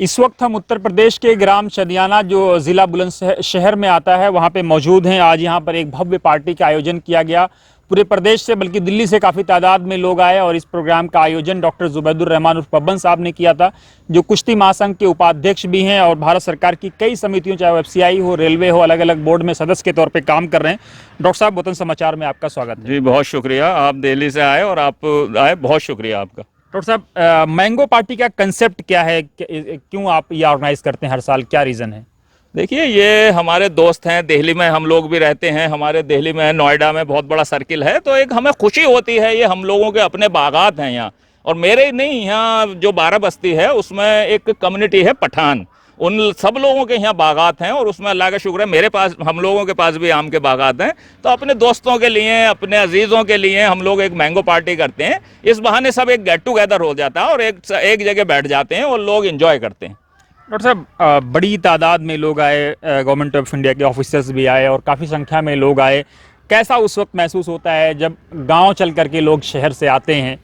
इस वक्त हम उत्तर प्रदेश के ग्राम चंदियाना जो ज़िला बुलंदशहर में आता है वहाँ पे मौजूद हैं। आज यहाँ पर एक भव्य पार्टी का आयोजन किया गया। पूरे प्रदेश से बल्कि दिल्ली से काफ़ी तादाद में लोग आए और इस प्रोग्राम का आयोजन डॉक्टर जुबैदुर रहमान उर्फ बब्बन साहब ने किया था, जो कुश्ती महासंघ के उपाध्यक्ष भी हैं और भारत सरकार की कई समितियों, चाहे वो FCI हो, रेलवे हो, अलग अलग बोर्ड में सदस्य के तौर पर काम कर रहे हैं। डॉक्टर साहब, वतन समाचार में आपका स्वागत है। जी, बहुत शुक्रिया। आप दिल्ली से आए और आप आए, बहुत शुक्रिया आपका। डॉक्टर साहब, मैंगो पार्टी का कंसेप्ट क्या है, क्यों आप ये ऑर्गेनाइज करते हैं हर साल, क्या रीज़न है? देखिए, ये हमारे दोस्त हैं, दिल्ली में हम लोग भी रहते हैं, हमारे दिल्ली में नोएडा में बहुत बड़ा सर्किल है, तो एक हमें खुशी होती है। ये हम लोगों के अपने बागात हैं यहाँ, और मेरे ही नहीं, यहाँ जो 12 बस्ती है उसमें एक कम्युनिटी है पठान, उन सब लोगों के यहाँ बागात हैं और उसमें अल्लाह का शुक्र है मेरे पास, हम लोगों के पास भी आम के बागात हैं। तो अपने दोस्तों के लिए, अपने अजीज़ों के लिए हम लोग एक मैंगो पार्टी करते हैं। इस बहाने सब एक गेट टुगेदर हो जाता है और एक जगह बैठ जाते हैं और लोग एंजॉय करते हैं। डॉक्टर साहब, बड़ी तादाद में लोग आए, गवर्नमेंट ऑफ इंडिया के ऑफिसर्स भी आए और काफ़ी संख्या में लोग आए। कैसा उस वक्त महसूस होता है जब गांव चल करके लोग शहर से आते हैं?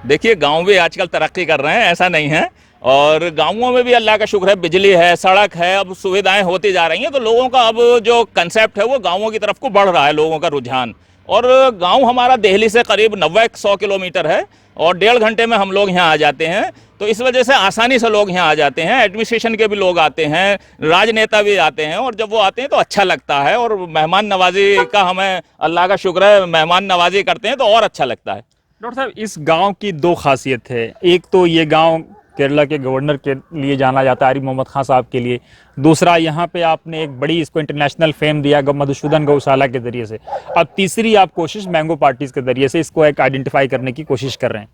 देखिए, गांव भी आजकल तरक्की कर रहे हैं, ऐसा नहीं है, और गांवों में भी अल्लाह का शुक्र है, बिजली है, सड़क है, अब सुविधाएं होती जा रही हैं, तो लोगों का अब जो कंसेप्ट है वो गांवों की तरफ को बढ़ रहा है, लोगों का रुझान। और गांव हमारा दिल्ली से करीब 90-100 किलोमीटर है और 1.5 घंटे में हम लोग यहाँ आ जाते हैं। तो इस वजह से आसानी से लोग यहाँ आ जाते हैं। एडमिनिस्ट्रेशन के भी लोग आते हैं, राजनेता भी आते हैं, और जब वो आते हैं तो अच्छा लगता है। और मेहमान नवाजी का हमें अल्लाह का शुक्र है, मेहमान नवाजी करते हैं तो और अच्छा लगता है। डॉक्टर साहब, इस गांव की दो खासियत है। एक तो ये गांव केरला के गवर्नर के लिए जाना जाता है, आरिफ मोहम्मद खान साहब के लिए। दूसरा, यहाँ पे आपने एक बड़ी इसको इंटरनेशनल फेम दिया मधुसूदन गौशाला के जरिए से। अब तीसरी आप कोशिश मैंगो पार्टीज के जरिए से इसको एक आइडेंटिफाई करने की कोशिश कर रहे हैं।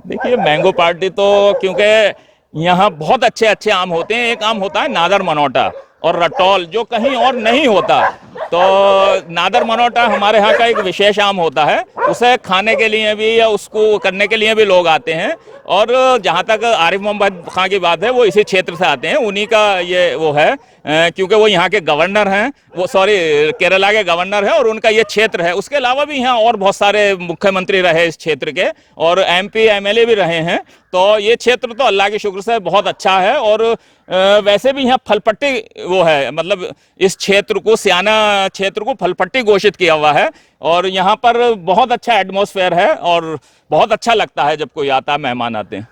देखिए, मैंगो पार्टी तो क्योंकि यहाँ बहुत अच्छे अच्छे आम होते हैं। एक आम होता है नादर मनोटा और रटौल, जो कहीं और नहीं होता। तो नादर मनोटा हमारे यहाँ का एक विशेष आम होता है, उसे खाने के लिए भी या उसको करने के लिए भी लोग आते हैं। और जहाँ तक आरिफ मोहम्मद खान की बात है, वो इसी क्षेत्र से आते हैं, उन्हीं का ये वो है, क्योंकि वो यहाँ के गवर्नर हैं, वो केरला के गवर्नर हैं और उनका ये क्षेत्र है। उसके अलावा भी यहाँ और बहुत सारे मुख्यमंत्री रहे इस क्षेत्र के, और MP MLA भी रहे हैं। तो ये क्षेत्र तो अल्लाह के शुक्र से बहुत अच्छा है। और वैसे भी यहाँ फलपट्टी वो है, मतलब इस क्षेत्र को, सियाना क्षेत्र को फलपट्टी घोषित किया हुआ है। और यहाँ पर बहुत अच्छा एटमॉस्फेयर है और बहुत अच्छा लगता है जब कोई आता है, मेहमान आते हैं।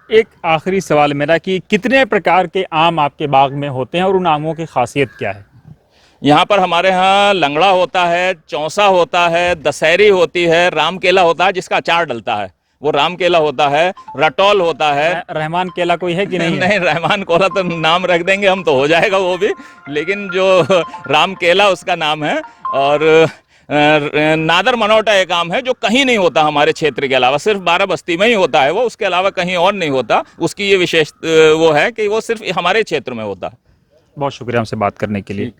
एक आखिरी सवाल मेरा कि कितने प्रकार के आम आपके बाग में होते हैं और उन आमों की खासियत क्या है? यहाँ पर हमारे यहाँ लंगड़ा होता है, चौसा होता है, दशहरी होती है, राम केला होता है जिसका अचार डलता है, वो राम केला होता है, रटौल होता है। रहमान केला कोई है कि नहीं? नहीं, रहमान कोला तो नाम रख देंगे हम, तो हो जाएगा वो भी, लेकिन जो राम केला उसका नाम है। और नादर मनोटा एक आम है जो कहीं नहीं होता हमारे क्षेत्र के अलावा, सिर्फ 12 बस्ती में ही होता है वो, उसके अलावा कहीं और नहीं होता। उसकी ये विशेष वो है कि वो सिर्फ हमारे क्षेत्र में होता है। बहुत शुक्रिया हमसे बात करने के लिए।